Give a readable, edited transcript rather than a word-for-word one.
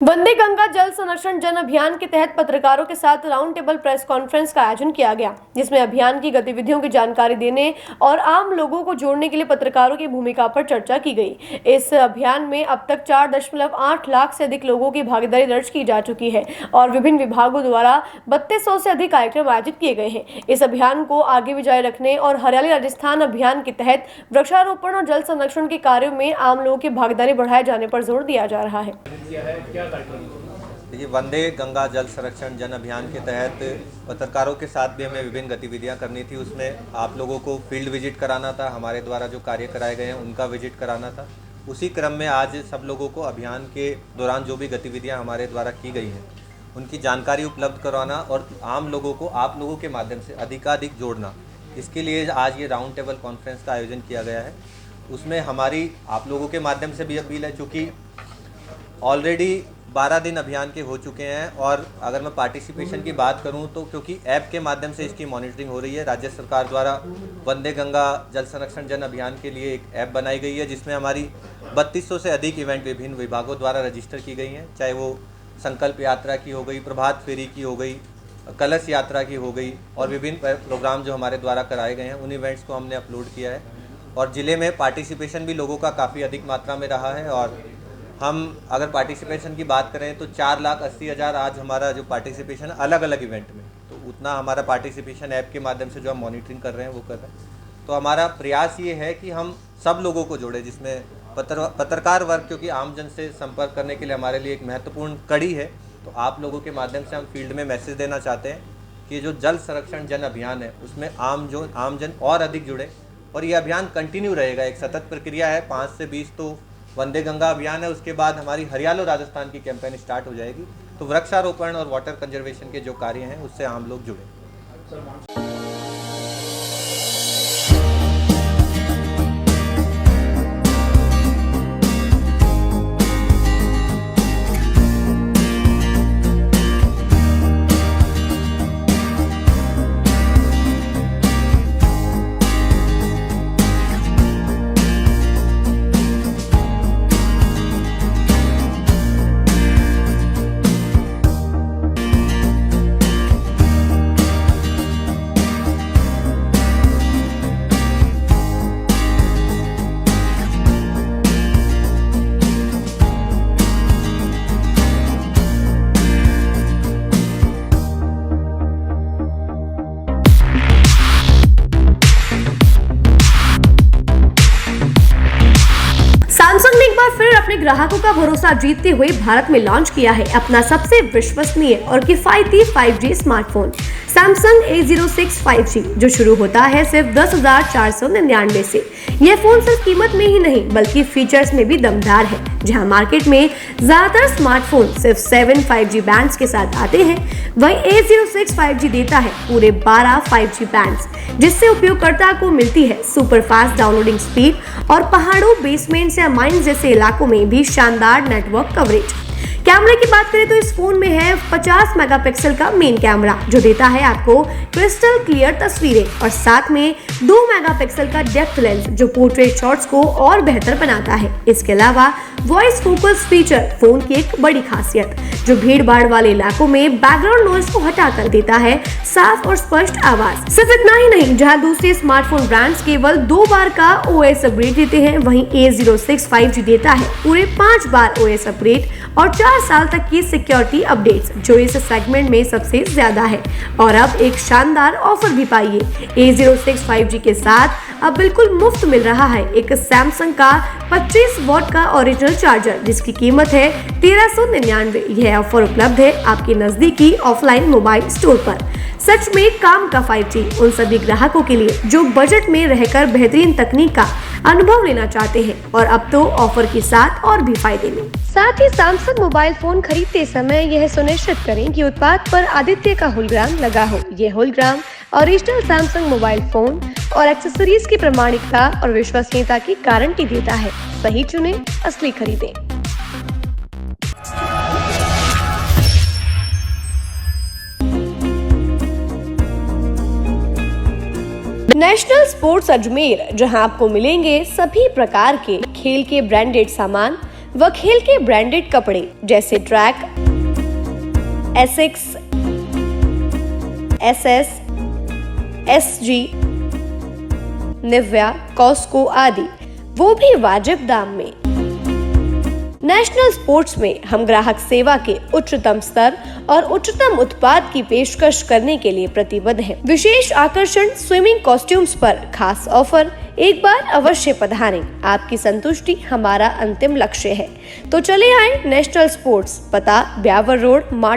वंदे गंगा जल संरक्षण जन अभियान के तहत पत्रकारों के साथ राउंड टेबल प्रेस कॉन्फ्रेंस का आयोजन किया गया, जिसमें अभियान की गतिविधियों की जानकारी देने और आम लोगों को जोड़ने के लिए पत्रकारों की भूमिका पर चर्चा की गई। इस अभियान में अब तक 4.8 लाख से अधिक लोगों की भागीदारी दर्ज की जा चुकी है और विभिन्न विभागों द्वारा 3200 से अधिक कार्यक्रम आयोजित किए गए हैं। इस अभियान को आगे भी जारी रखने और हरियाली राजस्थान अभियान के तहत वृक्षारोपण और जल संरक्षण के कार्यों में आम लोगों की भागीदारी बढ़ाए जाने पर जोर दिया जा रहा है। देखिए, वंदे गंगा जल संरक्षण जन अभियान के तहत पत्रकारों के साथ भी हमें विभिन्न गतिविधियां करनी थी। उसमें आप लोगों को फील्ड विजिट कराना था, हमारे द्वारा जो कार्य कराए गए हैं उनका विजिट कराना था। उसी क्रम में आज सब लोगों को अभियान के दौरान जो भी गतिविधियां हमारे द्वारा की गई हैं उनकी जानकारी उपलब्ध करवाना और आम लोगों को आप लोगों के माध्यम से अधिकाधिक जोड़ना, इसके लिए आज ये राउंड टेबल कॉन्फ्रेंस का आयोजन किया गया है। उसमें हमारी आप लोगों के माध्यम से भी अपील है, चूँकि ऑलरेडी 12 दिन अभियान के हो चुके हैं और अगर मैं पार्टिसिपेशन की बात करूं तो क्योंकि ऐप के माध्यम से इसकी मॉनिटरिंग हो रही है, राज्य सरकार द्वारा वंदे गंगा जल संरक्षण जन अभियान के लिए एक ऐप बनाई गई है, जिसमें हमारी 3200 से अधिक इवेंट विभिन्न विभागों द्वारा रजिस्टर की गई हैं, चाहे वो संकल्प यात्रा की हो गई, प्रभात फेरी की हो गई, कलश यात्रा की हो गई और विभिन्न प्रोग्राम जो हमारे द्वारा कराए गए हैं उन इवेंट्स को हमने अपलोड किया है। और ज़िले में पार्टिसिपेशन भी लोगों का काफ़ी अधिक मात्रा में रहा है और हम अगर पार्टिसिपेशन की बात करें तो 4,80,000 आज हमारा जो पार्टिसिपेशन अलग अलग इवेंट में, तो उतना हमारा पार्टिसिपेशन ऐप के माध्यम से जो हम मॉनिटरिंग कर रहे हैं वो कर रहे हैं। तो हमारा प्रयास ये है कि हम सब लोगों को जोड़े, जिसमें पत्रकार वर्ग, क्योंकि आमजन से संपर्क करने के लिए हमारे लिए एक महत्वपूर्ण कड़ी है। तो आप लोगों के माध्यम से हम फील्ड में मैसेज देना चाहते हैं कि जो जल संरक्षण जन अभियान है उसमें आमजन और अधिक जुड़े और ये अभियान कंटिन्यू रहेगा। एक सतत प्रक्रिया है, 5 से 20 तो वंदे गंगा अभियान है, उसके बाद हमारी हरियाली राजस्थान की कैंपेन स्टार्ट हो जाएगी। तो वृक्षारोपण और वाटर कंजर्वेशन के जो कार्य हैं उससे आम लोग जुड़े। सैमसंग ने एक बार फिर अपने ग्राहकों का भरोसा जीतते हुए भारत में लॉन्च किया है अपना सबसे विश्वसनीय और किफायती 5G smartphone Samsung A06 5G, जो शुरू होता है सिर्फ 10,499 से। यह फोन सिर्फ कीमत में ही नहीं बल्कि फीचर्स में भी दमदार है। जहां मार्केट में ज्यादातर स्मार्टफोन सिर्फ 7 5G बैंड्स के साथ आते हैं, वहीं A06 5G देता है पूरे 12 5G बैंड्स, जिससे उपयोगकर्ता को मिलती है सुपर फास्ट डाउनलोडिंग स्पीड और पहाड़ों, बेसमेंट या माइंस जैसे इलाकों में भी शानदार नेटवर्क कवरेज। कैमरे की बात करें तो इस फोन में है 50 मेगापिक्सल का मेन कैमरा, जो देता है आपको क्रिस्टल क्लियर तस्वीरें और साथ में 2 मेगापिक्सल का डेप्थ लेंस, जो पोर्ट्रेट शॉट्स को और बेहतर बनाता है। इसके अलावा वॉइस फोकस फीचर फोन की एक बड़ी खासियत, जो भीड़ भाड़ वाले इलाकों में बैकग्राउंड नॉइज को हटाकर देता है साफ और स्पष्ट आवाज। सिर्फ इतना ही नहीं, जहां दूसरे स्मार्टफोन ब्रांड्स केवल 2 बार का OS अपग्रेड देते हैं, वहीं A06 5G देता है पूरे 5 बार OS अपग्रेड और 4 साल तक की सिक्योरिटी अपडेट्स, जो इस सेगमेंट में सबसे ज्यादा है। और अब एक शानदार ऑफर भी पाइए। A06 5G के साथ अब बिल्कुल मुफ्त मिल रहा है एक सैमसंग का 25 वॉट का ओरिजिनल चार्जर, जिसकी कीमत है 1399। यह ऑफर उपलब्ध है आपके नजदीकी ऑफलाइन मोबाइल स्टोर पर। सच में काम का 5G उन सभी ग्राहकों के लिए जो बजट में रहकर बेहतरीन तकनीक का अनुभव लेना चाहते हैं, और अब तो ऑफर के साथ और भी फायदे में। साथ ही सैमसंग मोबाइल फोन खरीदते समय यह सुनिश्चित करें कि उत्पाद पर आदित्य का होलोग्राम लगा हो। यह hologram original Samsung mobile phone और एक्सेसरीज की प्रामाणिकता और विश्वसनीयता की गारंटी देता है। सही चुने, असली खरीदें। नेशनल स्पोर्ट्स अजमेर, जहां आपको मिलेंगे सभी प्रकार के खेल के ब्रांडेड सामान, व खेल के ब्रांडेड कपड़े जैसे track, Asics, SS, SG, Nivia, Cosco आदि, वो भी वाजिब दाम में। नेशनल स्पोर्ट्स में हम ग्राहक सेवा के उच्चतम स्तर और उच्चतम उत्पाद की पेशकश करने के लिए प्रतिबद्ध हैं। विशेष आकर्षण स्विमिंग कॉस्ट्यूम्स पर खास ऑफर, एक बार अवश्य पधारें। आपकी संतुष्टि हमारा अंतिम लक्ष्य है। तो चले आए नेशनल स्पोर्ट्स, पता ब्यावर रोड,